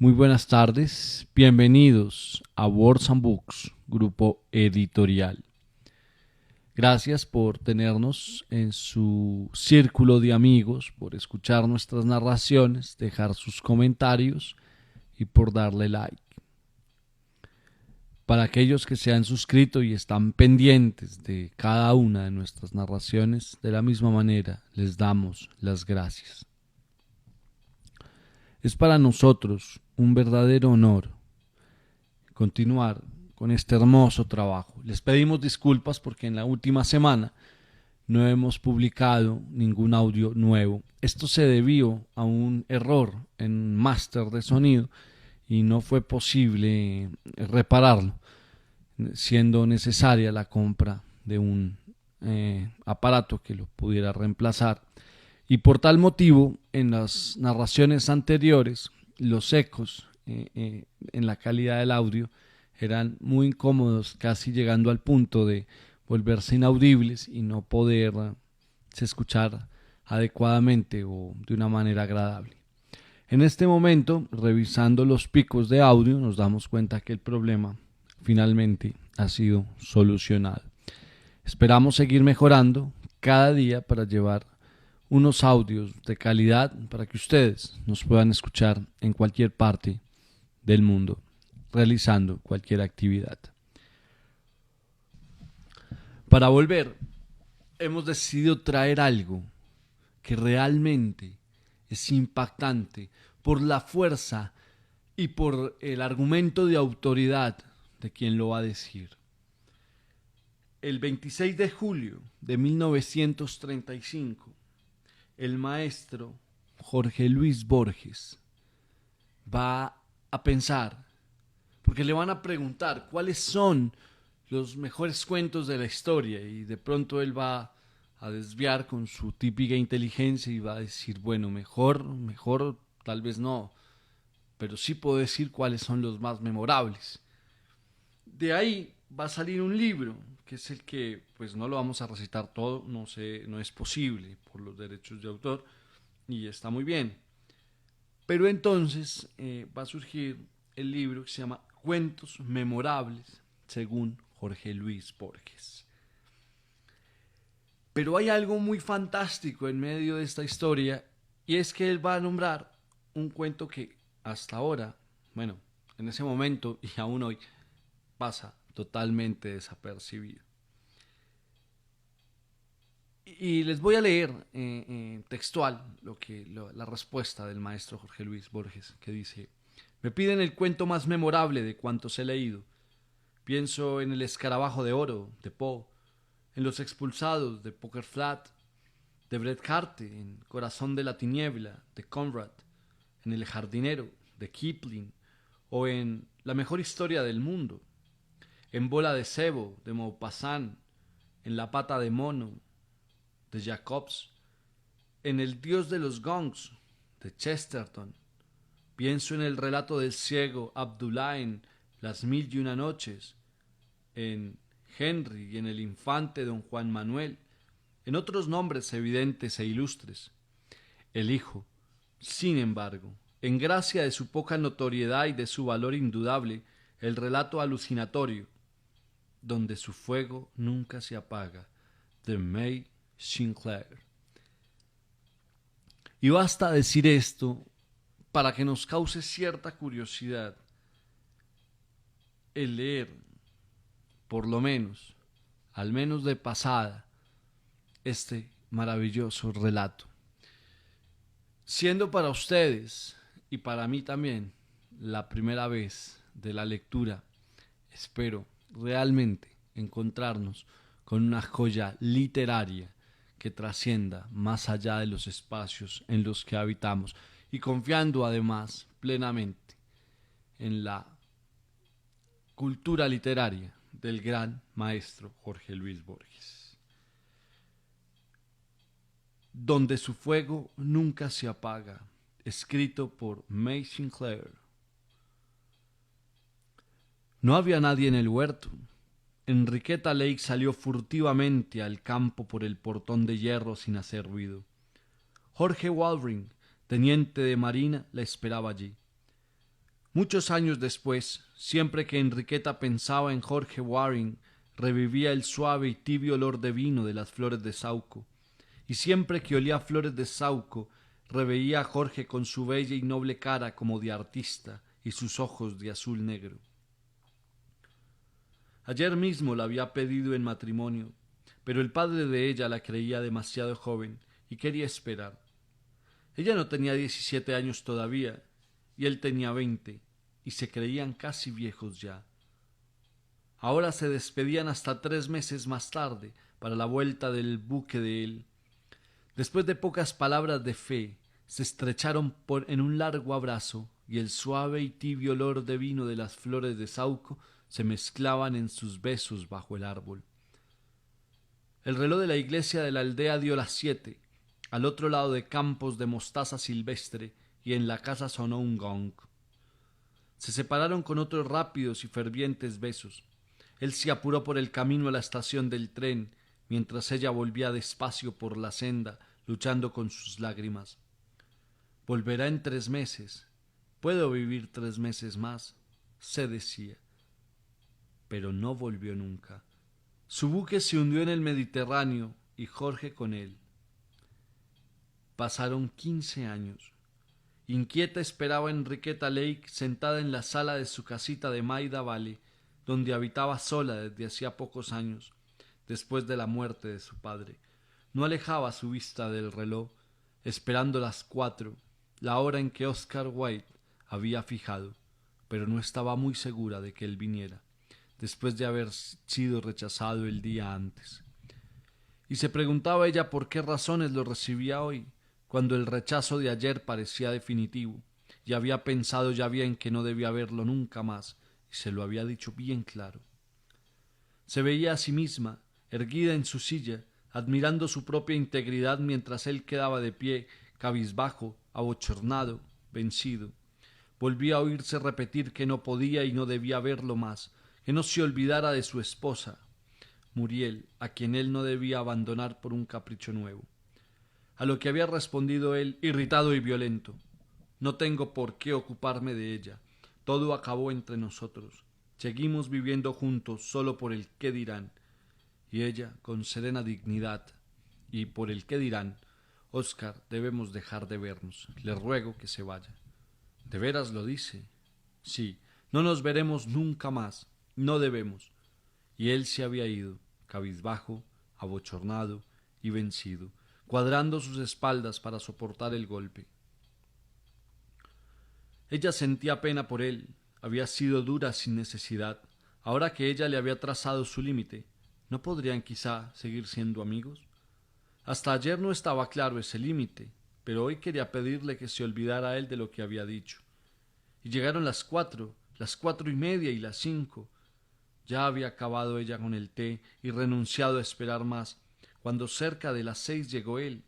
Muy buenas tardes, bienvenidos a Words and Books, grupo editorial. Gracias por tenernos en su círculo de amigos, por escuchar nuestras narraciones, dejar sus comentarios y por darle like. Para aquellos que se han suscrito y están pendientes de cada una de nuestras narraciones, de la misma manera les damos las gracias. Es para nosotros un verdadero honor continuar con este hermoso trabajo. Les pedimos disculpas porque en la última semana no hemos publicado ningún audio nuevo. Esto se debió a un error en máster de sonido y no fue posible repararlo, siendo necesaria la compra de un aparato que lo pudiera reemplazar. Y por tal motivo, en las narraciones anteriores, los ecos en la calidad del audio eran muy incómodos, casi llegando al punto de volverse inaudibles y no poder escuchar adecuadamente o de una manera agradable. En este momento, revisando los picos de audio, nos damos cuenta que el problema finalmente ha sido solucionado. Esperamos seguir mejorando cada día para llevar unos audios de calidad para que ustedes nos puedan escuchar en cualquier parte del mundo, realizando cualquier actividad. Para volver, hemos decidido traer algo que realmente es impactante por la fuerza y por el argumento de autoridad de quien lo va a decir. El 26 de julio de 1935, el maestro Jorge Luis Borges va a pensar, porque le van a preguntar cuáles son los mejores cuentos de la historia y de pronto él va a desviar con su típica inteligencia y va a decir, bueno, mejor, tal vez no, pero sí puedo decir cuáles son los más memorables. De ahí va a salir un libro, que es el que, pues no lo vamos a recitar todo, no es posible por los derechos de autor, y está muy bien. Pero entonces va a surgir el libro que se llama Cuentos Memorables, según Jorge Luis Borges. Pero hay algo muy fantástico en medio de esta historia, y es que él va a nombrar un cuento que hasta ahora, bueno, en ese momento y aún hoy, pasa totalmente desapercibido. Y les voy a leer textual la respuesta del maestro Jorge Luis Borges, que dice: me piden el cuento más memorable de cuantos he leído. Pienso en El escarabajo de oro, de Poe, en Los expulsados, de Poker Flat, de Bret Harte, en Corazón de la tiniebla, de Conrad, en El jardinero, de Kipling, o en La mejor historia del mundo, en Bola de cebo, de Maupassant, en La pata de mono, de Jacobs, en El dios de los gongs, de Chesterton. Pienso en El relato del ciego Abdullah, en Las mil y una noches, en Henry y en El infante don Juan Manuel, en otros nombres evidentes e ilustres. Elijo, sin embargo, en gracia de su poca notoriedad y de su valor indudable, el relato alucinatorio, donde su fuego nunca se apaga, de May Sinclair. Y basta decir esto para que nos cause cierta curiosidad el leer, por lo menos, al menos de pasada, este maravilloso relato. Siendo para ustedes y para mí también la primera vez de la lectura, espero realmente encontrarnos con una joya literaria que trascienda más allá de los espacios en los que habitamos y confiando además plenamente en la cultura literaria del gran maestro Jorge Luis Borges. Donde su fuego nunca se apaga, escrito por May Sinclair. No había nadie en el huerto. Enriqueta Lake salió furtivamente al campo por el portón de hierro sin hacer ruido. Jorge Walring, teniente de marina, la esperaba allí. Muchos años después, siempre que Enriqueta pensaba en Jorge Waring, revivía el suave y tibio olor de vino de las flores de Sauco, y siempre que olía flores de Sauco, reveía a Jorge con su bella y noble cara como de artista y sus ojos de azul negro. Ayer mismo la había pedido en matrimonio, pero el padre de ella la creía demasiado joven y quería esperar. Ella no tenía 17 años todavía, y él tenía 20, y se creían casi viejos ya. Ahora se despedían hasta 3 meses más tarde para la vuelta del buque de él. Después de pocas palabras de fe, se estrecharon en un largo abrazo, y el suave y tibio olor de vino de las flores de Sauco se mezclaban en sus besos bajo el árbol. El reloj de la iglesia de la aldea dio las 7, al otro lado de campos de mostaza silvestre, y en la casa sonó un gong. Se separaron con otros rápidos y fervientes besos. Él se apuró por el camino a la estación del tren, mientras ella volvía despacio por la senda, luchando con sus lágrimas. Volverá en 3 meses. Puedo vivir 3 meses más, se decía. Pero no volvió nunca. Su buque se hundió en el Mediterráneo y Jorge con él. Pasaron 15 años. Inquieta esperaba Enriqueta Lake sentada en la sala de su casita de Maida Vale, donde habitaba sola desde hacía pocos años, después de la muerte de su padre. No alejaba su vista del reloj, esperando las 4, la hora en que Oscar Wilde había fijado, pero no estaba muy segura de que él viniera, después de haber sido rechazado el día antes. Y se preguntaba ella por qué razones lo recibía hoy, cuando el rechazo de ayer parecía definitivo, y había pensado ya bien que no debía verlo nunca más, y se lo había dicho bien claro. Se veía a sí misma, erguida en su silla, admirando su propia integridad mientras él quedaba de pie, cabizbajo, abochornado, vencido. Volvía a oírse repetir que no podía y no debía verlo más, que no se olvidara de su esposa, Muriel, a quien él no debía abandonar por un capricho nuevo. A lo que había respondido él, irritado y violento: no tengo por qué ocuparme de ella. Todo acabó entre nosotros. Seguimos viviendo juntos solo por el qué dirán. Y ella, con serena dignidad: y por el qué dirán, Oscar, debemos dejar de vernos. Le ruego que se vaya. ¿De veras lo dice? Sí, no nos veremos nunca más. No debemos. Y él se había ido, cabizbajo, abochornado y vencido, cuadrando sus espaldas para soportar el golpe. Ella sentía pena por él, había sido dura sin necesidad. Ahora que ella le había trazado su límite, ¿no podrían quizá seguir siendo amigos? Hasta ayer no estaba claro ese límite, pero hoy quería pedirle que se olvidara él de lo que había dicho. Y llegaron las 4, las 4:30 y las 5. Ya había acabado ella con el té y renunciado a esperar más, cuando cerca de las 6 llegó él,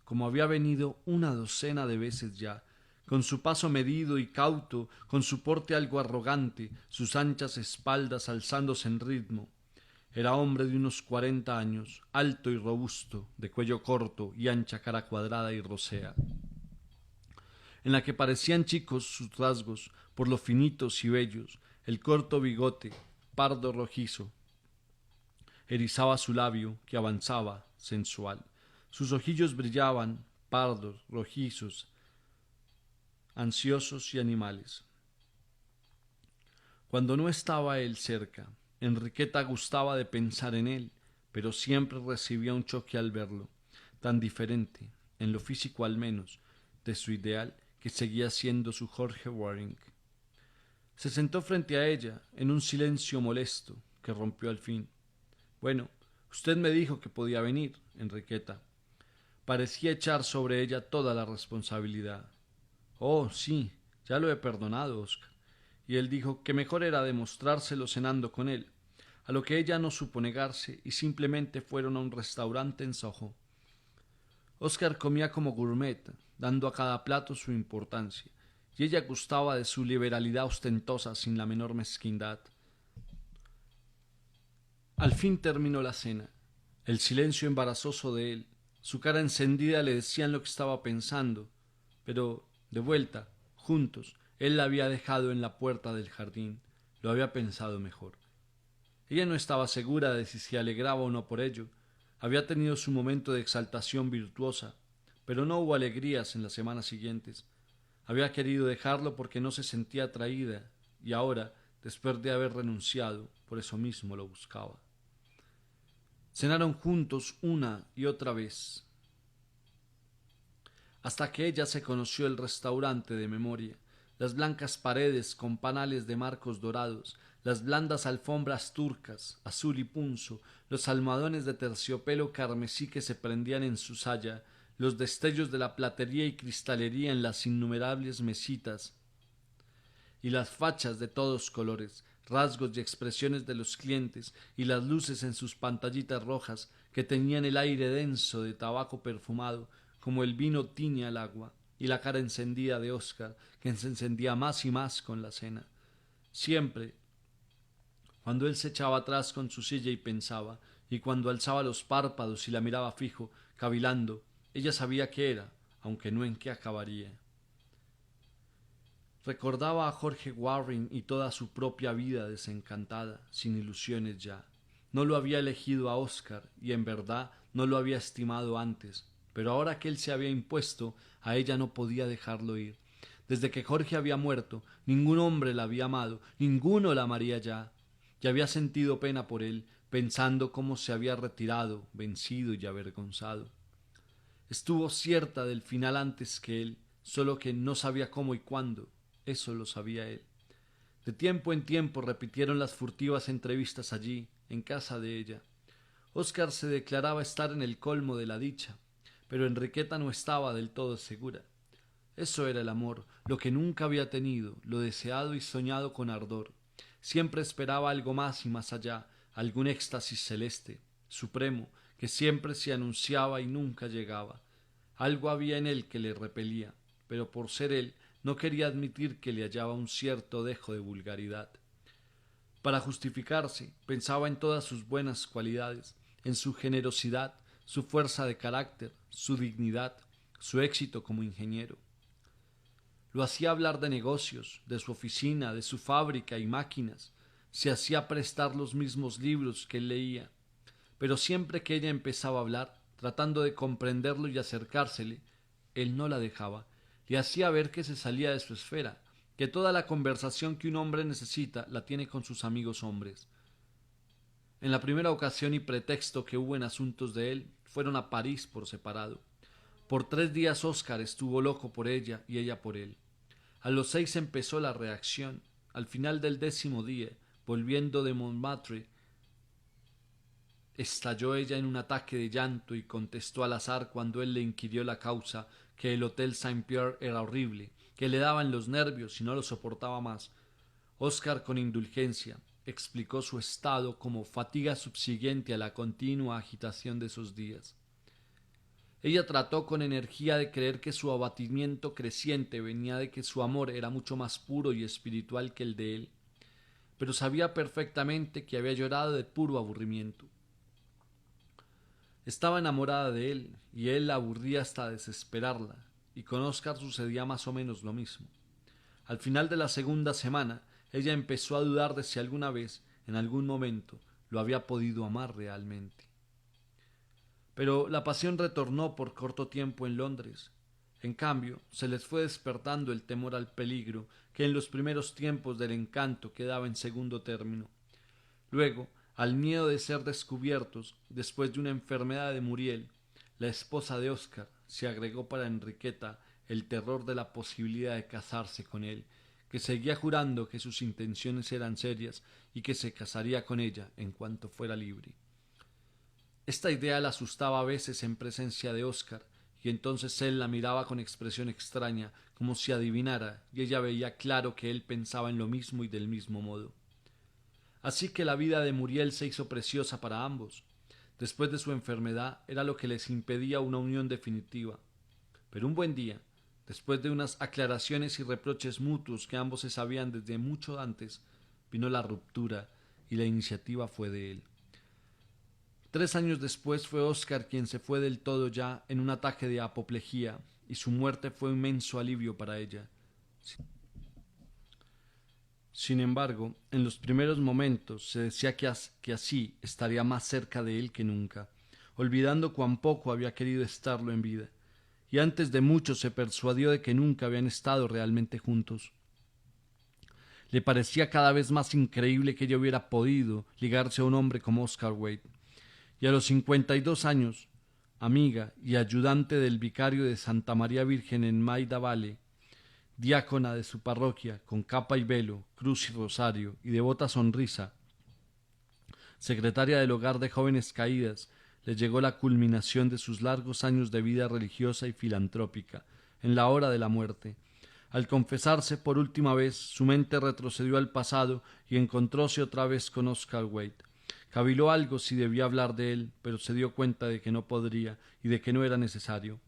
como había venido una docena de veces ya, con su paso medido y cauto, con su porte algo arrogante, sus anchas espaldas alzándose en ritmo. Era hombre de unos 40 años, alto y robusto, de cuello corto y ancha cara cuadrada y rosea, en la que parecían chicos sus rasgos, por lo finitos y bellos. El corto bigote, pardo rojizo, erizaba su labio, que avanzaba, sensual. Sus ojillos brillaban, pardos, rojizos, ansiosos y animales. Cuando no estaba él cerca, Enriqueta gustaba de pensar en él, pero siempre recibía un choque al verlo, tan diferente, en lo físico al menos, de su ideal, que seguía siendo su Jorge Waring. Se sentó frente a ella, en un silencio molesto, que rompió al fin. Bueno, usted me dijo que podía venir, Enriqueta. Parecía echar sobre ella toda la responsabilidad. Oh, sí, ya lo he perdonado, Oscar. Y él dijo que mejor era demostrárselo cenando con él, a lo que ella no supo negarse y simplemente fueron a un restaurante en Soho. Oscar comía como gourmet, dando a cada plato su importancia, y ella gustaba de su liberalidad ostentosa sin la menor mezquindad. Al fin terminó la cena. El silencio embarazoso de él, su cara encendida le decían lo que estaba pensando, pero, de vuelta, juntos, Él la había dejado en la puerta del jardín, lo había pensado mejor. Ella no estaba segura de si se alegraba o no por ello. Había tenido su momento de exaltación virtuosa, pero no hubo alegrías en las semanas siguientes. Había querido dejarlo porque no se sentía atraída, y ahora, después de haber renunciado, por eso mismo lo buscaba. Cenaron juntos una y otra vez, hasta que ella se conoció el restaurante de memoria, las blancas paredes con panales de marcos dorados, las blandas alfombras turcas, azul y punzo, los almohadones de terciopelo carmesí que se prendían en su saya, los destellos de la platería y cristalería en las innumerables mesitas, y las fachas de todos colores, rasgos y expresiones de los clientes, y las luces en sus pantallitas rojas, que tenían el aire denso de tabaco perfumado, como el vino tiñe al agua, y la cara encendida de Oscar, que se encendía más y más con la cena. Siempre, cuando él se echaba atrás con su silla y pensaba, y cuando alzaba los párpados y la miraba fijo, cavilando, ella sabía qué era, aunque no en qué acabaría. Recordaba a Jorge Warren y toda su propia vida desencantada, sin ilusiones ya. No lo había elegido a Oscar, y en verdad no lo había estimado antes, pero ahora que él se había impuesto, a ella no podía dejarlo ir. Desde que Jorge había muerto, ningún hombre la había amado, ninguno la amaría ya. Ya había sentido pena por él, pensando cómo se había retirado, vencido y avergonzado. Estuvo cierta del final antes que él, solo que no sabía cómo y cuándo. Eso lo sabía él. De tiempo en tiempo repitieron las furtivas entrevistas allí, en casa de ella. Oscar se declaraba estar en el colmo de la dicha, pero Enriqueta no estaba del todo segura. Eso era el amor, lo que nunca había tenido, lo deseado y soñado con ardor. Siempre esperaba algo más y más allá, algún éxtasis celeste, supremo, que siempre se anunciaba y nunca llegaba. Algo había en él que le repelía, pero por ser él no quería admitir que le hallaba un cierto dejo de vulgaridad. Para justificarse, pensaba en todas sus buenas cualidades, en su generosidad, su fuerza de carácter, su dignidad, su éxito como ingeniero. Lo hacía hablar de negocios, de su oficina, de su fábrica y máquinas, se hacía prestar los mismos libros que él leía, pero siempre que ella empezaba a hablar, tratando de comprenderlo y acercársele, él no la dejaba, le hacía ver que se salía de su esfera, que toda la conversación que un hombre necesita la tiene con sus amigos hombres. En la primera ocasión y pretexto que hubo en asuntos de él, fueron a París por separado. Por 3 días Oscar estuvo loco por ella y ella por él. A los 6 empezó la reacción. Al final del 10.º día, volviendo de Montmartre, estalló ella en un ataque de llanto y contestó al azar cuando él le inquirió la causa que el Hotel Saint-Pierre era horrible, que le daban los nervios y no lo soportaba más. Oscar, con indulgencia, explicó su estado como fatiga subsiguiente a la continua agitación de esos días. Ella trató con energía de creer que su abatimiento creciente venía de que su amor era mucho más puro y espiritual que el de él, pero sabía perfectamente que había llorado de puro aburrimiento. Estaba enamorada de él, y él la aburría hasta desesperarla, y con Oscar sucedía más o menos lo mismo. Al final de la segunda semana, ella empezó a dudar de si alguna vez, en algún momento, lo había podido amar realmente. Pero la pasión retornó por corto tiempo en Londres. En cambio, se les fue despertando el temor al peligro, que en los primeros tiempos del encanto quedaba en segundo término. Luego, al miedo de ser descubiertos, después de una enfermedad de Muriel, la esposa de Oscar, se agregó para Enriqueta el terror de la posibilidad de casarse con él, que seguía jurando que sus intenciones eran serias y que se casaría con ella en cuanto fuera libre. Esta idea la asustaba a veces en presencia de Oscar, y entonces él la miraba con expresión extraña, como si adivinara, y ella veía claro que él pensaba en lo mismo y del mismo modo. Así que la vida de Muriel se hizo preciosa para ambos. Después de su enfermedad era lo que les impedía una unión definitiva. Pero un buen día, después de unas aclaraciones y reproches mutuos que ambos se sabían desde mucho antes, vino la ruptura y la iniciativa fue de él. 3 años después fue Oscar quien se fue del todo ya en un ataque de apoplejía, y su muerte fue un inmenso alivio para ella. Sin embargo, en los primeros momentos se decía que así estaría más cerca de él que nunca, olvidando cuán poco había querido estarlo en vida, y antes de mucho se persuadió de que nunca habían estado realmente juntos. Le parecía cada vez más increíble que ella hubiera podido ligarse a un hombre como Oscar Wade, y a los 52 años, amiga y ayudante del vicario de Santa María Virgen en Maida Vale, diácona de su parroquia, con capa y velo, cruz y rosario, y devota sonrisa, secretaria del hogar de jóvenes caídas, le llegó la culminación de sus largos años de vida religiosa y filantrópica, en la hora de la muerte. Al confesarse por última vez, su mente retrocedió al pasado y encontróse otra vez con Oscar Wade. Caviló algo si debía hablar de él, pero se dio cuenta de que no podría y de que no era necesario.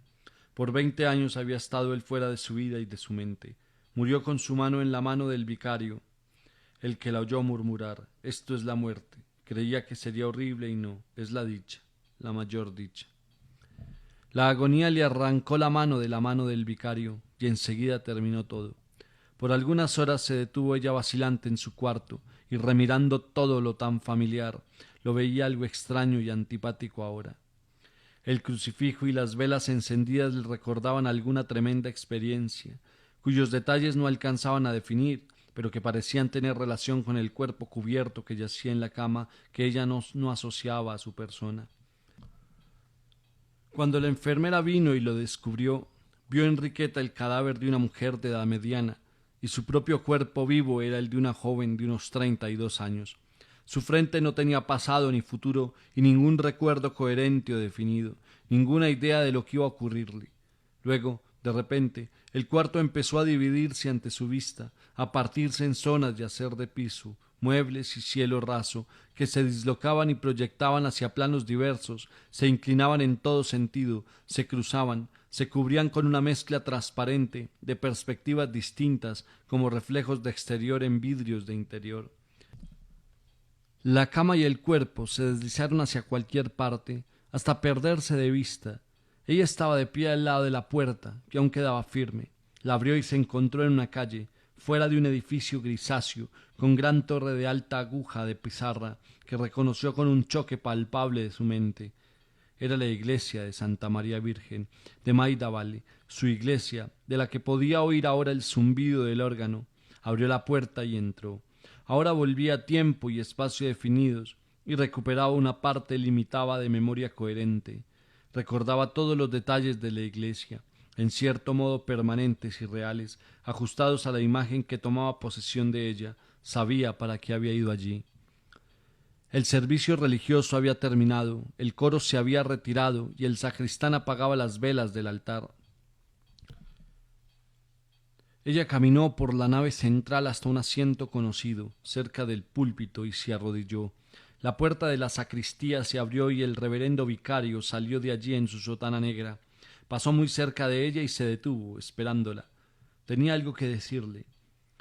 Por 20 años había estado él fuera de su vida y de su mente. Murió con su mano en la mano del vicario, el que la oyó murmurar: «Esto es la muerte». Creía que sería horrible y no, es la dicha, la mayor dicha. La agonía le arrancó la mano del vicario y enseguida terminó todo. Por algunas horas se detuvo ella vacilante en su cuarto y remirando todo lo tan familiar, lo veía algo extraño y antipático ahora. El crucifijo y las velas encendidas le recordaban alguna tremenda experiencia, cuyos detalles no alcanzaban a definir, pero que parecían tener relación con el cuerpo cubierto que yacía en la cama que ella no asociaba a su persona. Cuando la enfermera vino y lo descubrió, vio Enriqueta el cadáver de una mujer de edad mediana, y su propio cuerpo vivo era el de una joven de unos 32 años. Su frente no tenía pasado ni futuro y ningún recuerdo coherente o definido, ninguna idea de lo que iba a ocurrirle. Luego, de repente, el cuarto empezó a dividirse ante su vista, a partirse en zonas y a ser de piso, muebles y cielo raso, que se dislocaban y proyectaban hacia planos diversos, se inclinaban en todo sentido, se cruzaban, se cubrían con una mezcla transparente de perspectivas distintas como reflejos de exterior en vidrios de interior. La cama y el cuerpo se deslizaron hacia cualquier parte, hasta perderse de vista. Ella estaba de pie al lado de la puerta, que aún quedaba firme. La abrió y se encontró en una calle, fuera de un edificio grisáceo, con gran torre de alta aguja de pizarra, que reconoció con un choque palpable de su mente. Era la iglesia de Santa María Virgen, de Maida Vale, su iglesia, de la que podía oír ahora el zumbido del órgano. Abrió la puerta y entró. Ahora volvía tiempo y espacio definidos, y recuperaba una parte limitada de memoria coherente. Recordaba todos los detalles de la iglesia, en cierto modo permanentes y reales, ajustados a la imagen que tomaba posesión de ella. Sabía para qué había ido allí. El servicio religioso había terminado, el coro se había retirado y el sacristán apagaba las velas del altar. Ella caminó por la nave central hasta un asiento conocido, cerca del púlpito, y se arrodilló. La puerta de la sacristía se abrió y el reverendo vicario salió de allí en su sotana negra. Pasó muy cerca de ella y se detuvo, esperándola. Tenía algo que decirle.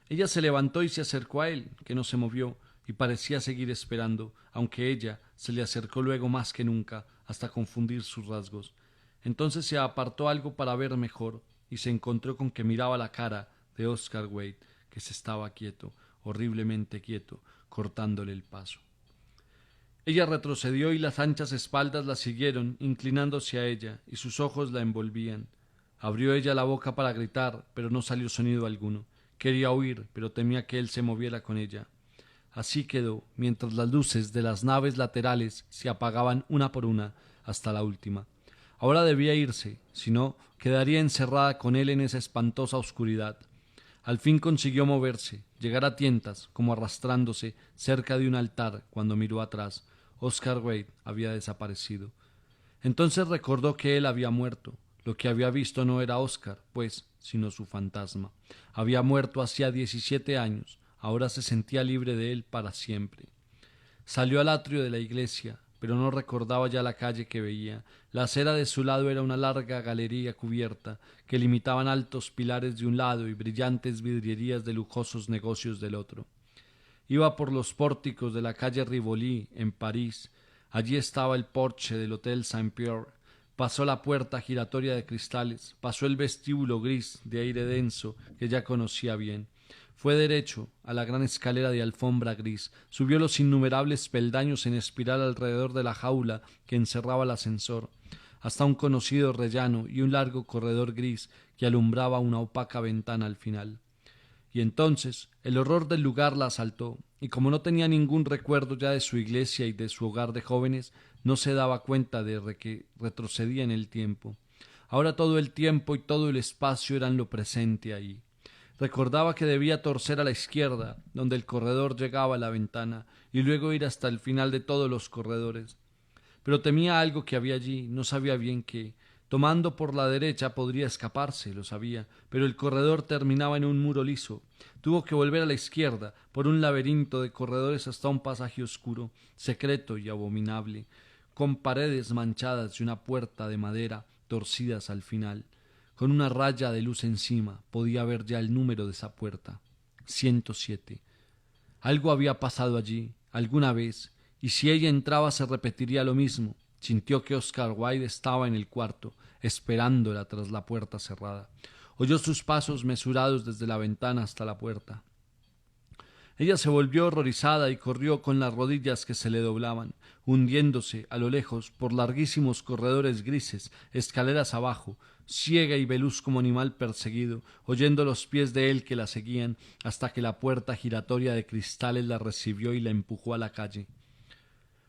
Ella se levantó y se acercó a él, que no se movió, y parecía seguir esperando, aunque ella se le acercó luego más que nunca, hasta confundir sus rasgos. Entonces se apartó algo para ver mejor, y se encontró con que miraba la cara de Oscar Wade, que se estaba quieto, horriblemente quieto, cortándole el paso. Ella retrocedió y las anchas espaldas la siguieron, inclinándose a ella, y sus ojos la envolvían. Abrió ella la boca para gritar, pero no salió sonido alguno. Quería huir, pero temía que él se moviera con ella. Así quedó, mientras las luces de las naves laterales se apagaban una por una, hasta la última. Ahora debía irse, si no, quedaría encerrada con él en esa espantosa oscuridad. Al fin consiguió moverse, llegar a tientas, como arrastrándose, cerca de un altar, cuando miró atrás. Oscar Wade había desaparecido. Entonces recordó que él había muerto. Lo que había visto no era Oscar, pues, sino su fantasma. Había muerto hacía 17 años. Ahora se sentía libre de él para siempre. Salió al atrio de la iglesia, pero no recordaba ya la calle que veía. La acera de su lado era una larga galería cubierta, que limitaban altos pilares de un lado y brillantes vidrierías de lujosos negocios del otro. Iba por los pórticos de la calle Rivoli, en París. Allí estaba el porche del Hotel Saint-Pierre. Pasó la puerta giratoria de cristales, pasó el vestíbulo gris de aire denso que ya conocía bien. Fue derecho a la gran escalera de alfombra gris, subió los innumerables peldaños en espiral alrededor de la jaula que encerraba el ascensor, hasta un conocido rellano y un largo corredor gris que alumbraba una opaca ventana al final. Y entonces el horror del lugar la asaltó, y como no tenía ningún recuerdo ya de su iglesia y de su hogar de jóvenes, no se daba cuenta de que retrocedía en el tiempo. Ahora todo el tiempo y todo el espacio eran lo presente allí. Recordaba que debía torcer a la izquierda, donde el corredor llegaba a la ventana, y luego ir hasta el final de todos los corredores. Pero temía algo que había allí, no sabía bien qué. Tomando por la derecha podría escaparse, lo sabía, pero el corredor terminaba en un muro liso. Tuvo que volver a la izquierda, por un laberinto de corredores hasta un pasaje oscuro, secreto y abominable, con paredes manchadas y una puerta de madera torcidas al final. Con una raya de luz encima podía ver ya el número de esa puerta. 107. Algo había pasado allí, alguna vez, y si ella entraba se repetiría lo mismo. Sintió que Oscar Wilde estaba en el cuarto, esperándola tras la puerta cerrada. Oyó sus pasos mesurados desde la ventana hasta la puerta. Ella se volvió horrorizada y corrió con las rodillas que se le doblaban, hundiéndose a lo lejos por larguísimos corredores grises, escaleras abajo, ciega y veluz como animal perseguido, oyendo los pies de él que la seguían, hasta que la puerta giratoria de cristales la recibió y la empujó a la calle.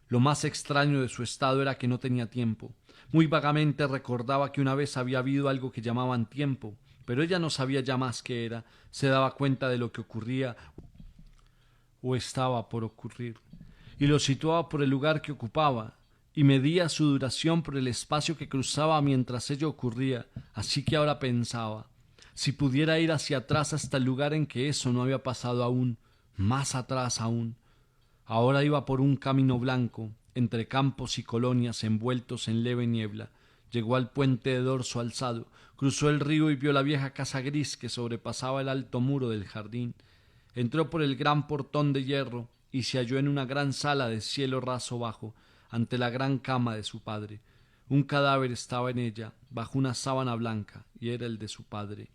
Lo más extraño de su estado era que no tenía tiempo. Muy vagamente recordaba que una vez había habido algo que llamaban tiempo, pero ella no sabía ya más qué era, se daba cuenta de lo que ocurría o estaba por ocurrir, y lo situaba por el lugar que ocupaba, y medía su duración por el espacio que cruzaba mientras ello ocurría, así que ahora pensaba, si pudiera ir hacia atrás hasta el lugar en que eso no había pasado aún, más atrás aún. Ahora iba por un camino blanco, entre campos y colonias envueltos en leve niebla. Llegó al puente de dorso alzado, cruzó el río y vio la vieja casa gris que sobrepasaba el alto muro del jardín. Entró por el gran portón de hierro y se halló en una gran sala de cielo raso bajo, ante la gran cama de su padre. Un cadáver estaba en ella, bajo una sábana blanca, y era el de su padre,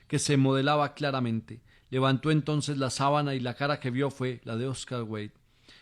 que se modelaba claramente. Levantó entonces la sábana y la cara que vio fue la de Oscar Wilde,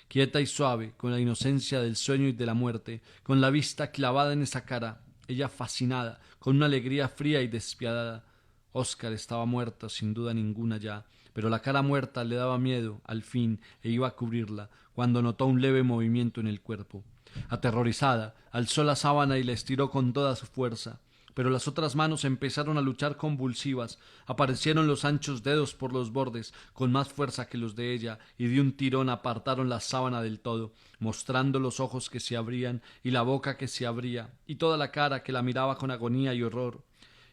quieta y suave, con la inocencia del sueño y de la muerte, con la vista clavada en esa cara, ella fascinada, con una alegría fría y despiadada. Oscar estaba muerto, sin duda ninguna ya, pero la cara muerta le daba miedo, al fin, e iba a cubrirla, cuando notó un leve movimiento en el cuerpo. Aterrorizada, alzó la sábana y la estiró con toda su fuerza, pero las otras manos empezaron a luchar convulsivas, aparecieron los anchos dedos por los bordes, con más fuerza que los de ella, y de un tirón apartaron la sábana del todo, mostrando los ojos que se abrían, y la boca que se abría, y toda la cara que la miraba con agonía y horror.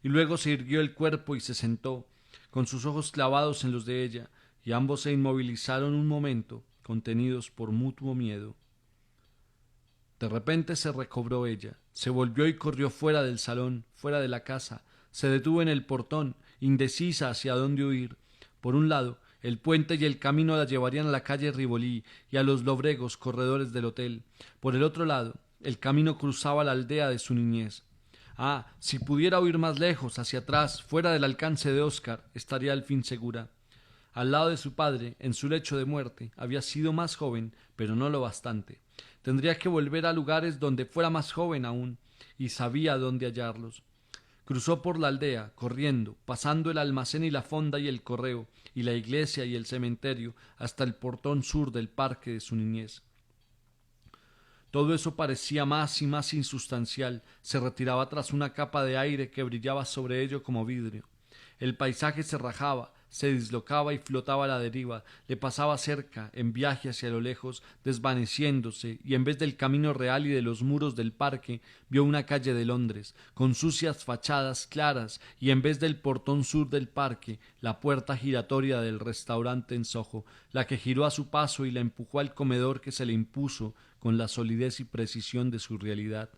Y luego se irguió el cuerpo y se sentó, con sus ojos clavados en los de ella, y ambos se inmovilizaron un momento, contenidos por mutuo miedo. De repente se recobró ella, se volvió y corrió fuera del salón, fuera de la casa, se detuvo en el portón, indecisa hacia dónde huir. Por un lado, el puente y el camino la llevarían a la calle Rivoli y a los lobregos corredores del hotel. Por el otro lado, el camino cruzaba la aldea de su niñez. Ah, si pudiera huir más lejos, hacia atrás, fuera del alcance de Oscar, estaría al fin segura. Al lado de su padre, en su lecho de muerte, había sido más joven, pero no lo bastante. Tendría que volver a lugares donde fuera más joven aún, y sabía dónde hallarlos. Cruzó por la aldea, corriendo, pasando el almacén y la fonda y el correo, y la iglesia y el cementerio, hasta el portón sur del parque de su niñez. Todo eso parecía más y más insustancial, se retiraba tras una capa de aire que brillaba sobre ello como vidrio. El paisaje se rajaba, se dislocaba y flotaba a la deriva, le pasaba cerca, en viaje hacia lo lejos, desvaneciéndose, y en vez del camino real y de los muros del parque, vio una calle de Londres, con sucias fachadas claras, y en vez del portón sur del parque, la puerta giratoria del restaurante en Soho, la que giró a su paso y la empujó al comedor que se le impuso con la solidez y precisión de su realidad.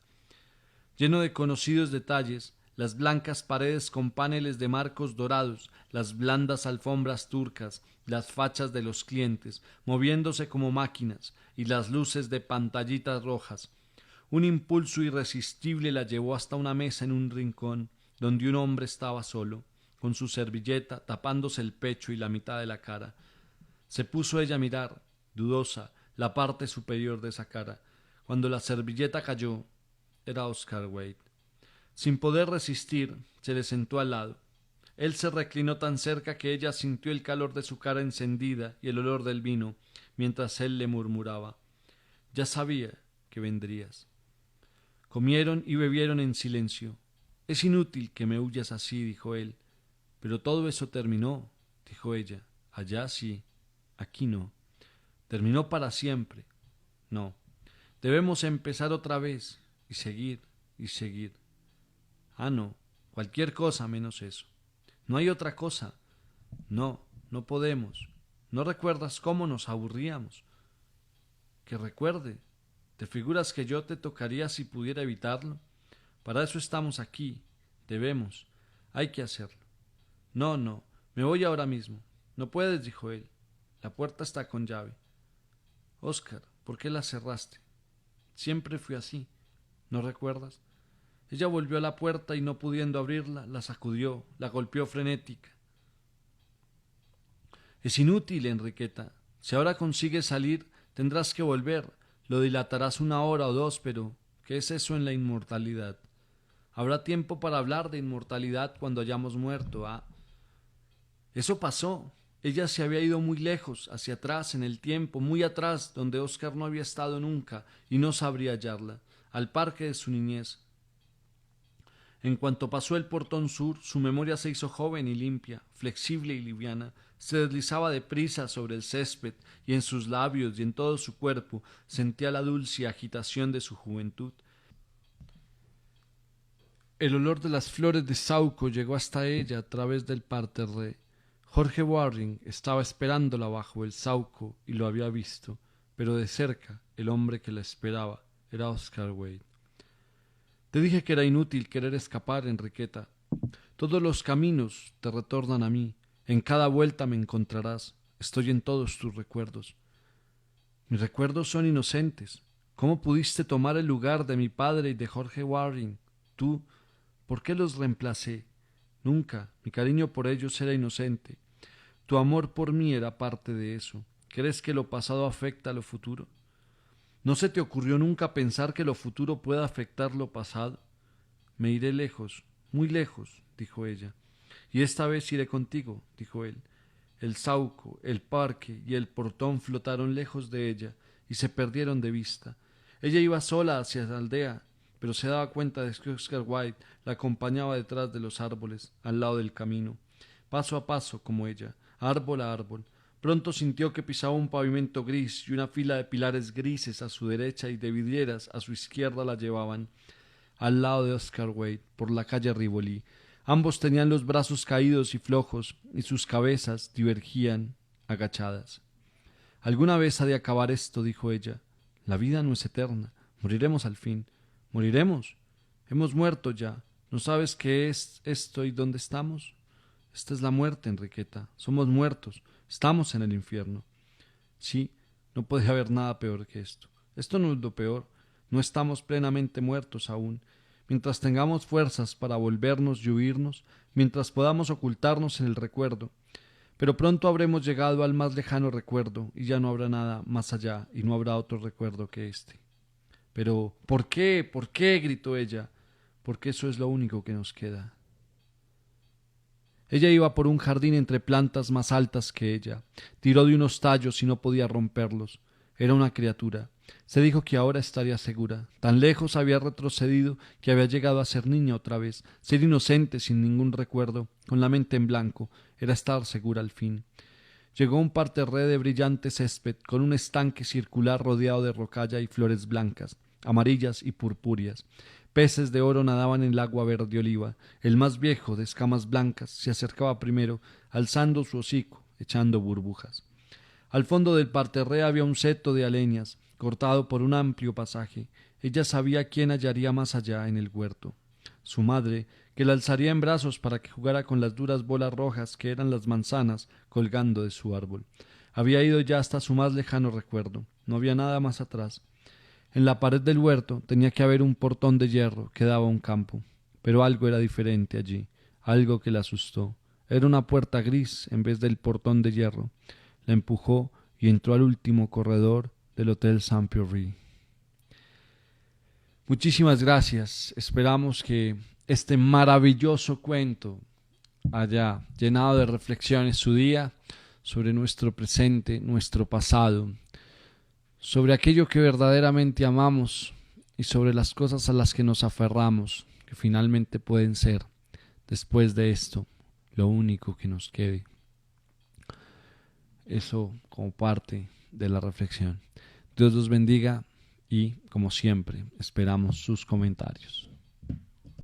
Lleno de conocidos detalles, las blancas paredes con paneles de marcos dorados, las blandas alfombras turcas, las fachas de los clientes, moviéndose como máquinas, y las luces de pantallitas rojas. Un impulso irresistible la llevó hasta una mesa en un rincón, donde un hombre estaba solo. con su servilleta, tapándose el pecho y la mitad de la cara. Se puso ella a mirar, dudosa, la parte superior de esa cara. Cuando la servilleta cayó, era Oscar Wilde. Sin poder resistir, se le sentó al lado. Él se reclinó tan cerca que ella sintió el calor de su cara encendida y el olor del vino, mientras él le murmuraba: «Ya sabía que vendrías». Comieron y bebieron en silencio. «Es inútil que me huyas así», dijo él. «Pero todo eso terminó», dijo ella. «Allá sí, aquí no. Terminó para siempre. No. Debemos empezar otra vez y seguir y seguir». «Ah, no, cualquier cosa menos eso. No hay otra cosa. No, no podemos. ¿No recuerdas cómo nos aburríamos?» «Que recuerde. ¿Te figuras que yo te tocaría si pudiera evitarlo? Para eso estamos aquí. Debemos. Hay que hacerlo». «No, no, me voy ahora mismo». «No puedes», dijo él. «La puerta está con llave». «Oscar, ¿por qué la cerraste?» «Siempre fui así. ¿No recuerdas?» Ella volvió a la puerta y, no pudiendo abrirla, la sacudió, la golpeó frenética. «Es inútil, Enriqueta. Si ahora consigues salir, tendrás que volver. Lo dilatarás 1 hora o 2, pero ¿qué es eso en la inmortalidad? Habrá tiempo para hablar de inmortalidad cuando hayamos muerto, ¿ah?» Eso pasó. Ella se había ido muy lejos, hacia atrás en el tiempo, muy atrás, donde Oscar no había estado nunca y no sabría hallarla, al parque de su niñez. En cuanto pasó el portón sur, su memoria se hizo joven y limpia, flexible y liviana, se deslizaba deprisa sobre el césped, y en sus labios y en todo su cuerpo sentía la dulce agitación de su juventud. El olor de las flores de sauco llegó hasta ella a través del parterre. Jorge Waring estaba esperándola bajo el sauco y lo había visto, pero de cerca el hombre que la esperaba era Oscar Wilde. «Te dije que era inútil querer escapar, Enriqueta. Todos los caminos te retornan a mí. En cada vuelta me encontrarás. Estoy en todos tus recuerdos». «Mis recuerdos son inocentes. ¿Cómo pudiste tomar el lugar de mi padre y de Jorge Waring? Tú, ¿por qué los reemplacé? Nunca. Mi cariño por ellos era inocente. Tu amor por mí era parte de eso. ¿Crees que lo pasado afecta a lo futuro? ¿No se te ocurrió nunca pensar que lo futuro pueda afectar lo pasado?» «Me iré lejos, muy lejos», dijo ella. «Y esta vez iré contigo», dijo él. El sauco, el parque y el portón flotaron lejos de ella y se perdieron de vista. Ella iba sola hacia la aldea, pero se daba cuenta de que Oscar Wilde la acompañaba detrás de los árboles, al lado del camino, paso a paso como ella, árbol a árbol. Pronto sintió que pisaba un pavimento gris y una fila de pilares grises a su derecha y de vidrieras a su izquierda la llevaban al lado de Oscar Wilde, por la calle Rivoli. Ambos tenían los brazos caídos y flojos, y sus cabezas divergían agachadas. «Alguna vez ha de acabar esto», dijo ella. «La vida no es eterna. Moriremos al fin». «¿Moriremos? Hemos muerto ya. ¿No sabes qué es esto y dónde estamos? Esta es la muerte, Enriqueta. Somos muertos. Estamos en el infierno». «Sí, no puede haber nada peor que esto. Esto no es lo peor. No estamos plenamente muertos aún. Mientras tengamos fuerzas para volvernos y huirnos, mientras podamos ocultarnos en el recuerdo. Pero pronto habremos llegado al más lejano recuerdo, y ya no habrá nada más allá, y no habrá otro recuerdo que este». «Pero, ¿por qué? ¿Por qué?», gritó ella. «Porque eso es lo único que nos queda». Ella iba por un jardín entre plantas más altas que ella. Tiró de unos tallos y no podía romperlos. Era una criatura. Se dijo que ahora estaría segura. Tan lejos había retrocedido que había llegado a ser niña otra vez. Ser inocente sin ningún recuerdo, con la mente en blanco, era estar segura al fin. Llegó a un parterre de brillante césped, con un estanque circular rodeado de rocalla y flores blancas, amarillas y purpúreas. Peces de oro nadaban en el agua verde oliva. El más viejo, de escamas blancas, se acercaba primero, alzando su hocico, echando burbujas. Al fondo del parterre había un seto de aleñas, cortado por un amplio pasaje. Ella sabía quién hallaría más allá en el huerto. Su madre, que la alzaría en brazos para que jugara con las duras bolas rojas que eran las manzanas colgando de su árbol. Había ido ya hasta su más lejano recuerdo. No había nada más atrás. En la pared del huerto tenía que haber un portón de hierro que daba a un campo. Pero algo era diferente allí, algo que la asustó. Era una puerta gris en vez del portón de hierro. La empujó y entró al último corredor del Hotel Saint-Pierre. Muchísimas gracias. Esperamos que este maravilloso cuento haya llenado de reflexiones su día sobre nuestro presente, nuestro pasado, sobre aquello que verdaderamente amamos y sobre las cosas a las que nos aferramos, que finalmente pueden ser, después de esto, lo único que nos quede. Eso como parte de la reflexión. Dios los bendiga y, como siempre, esperamos sus comentarios.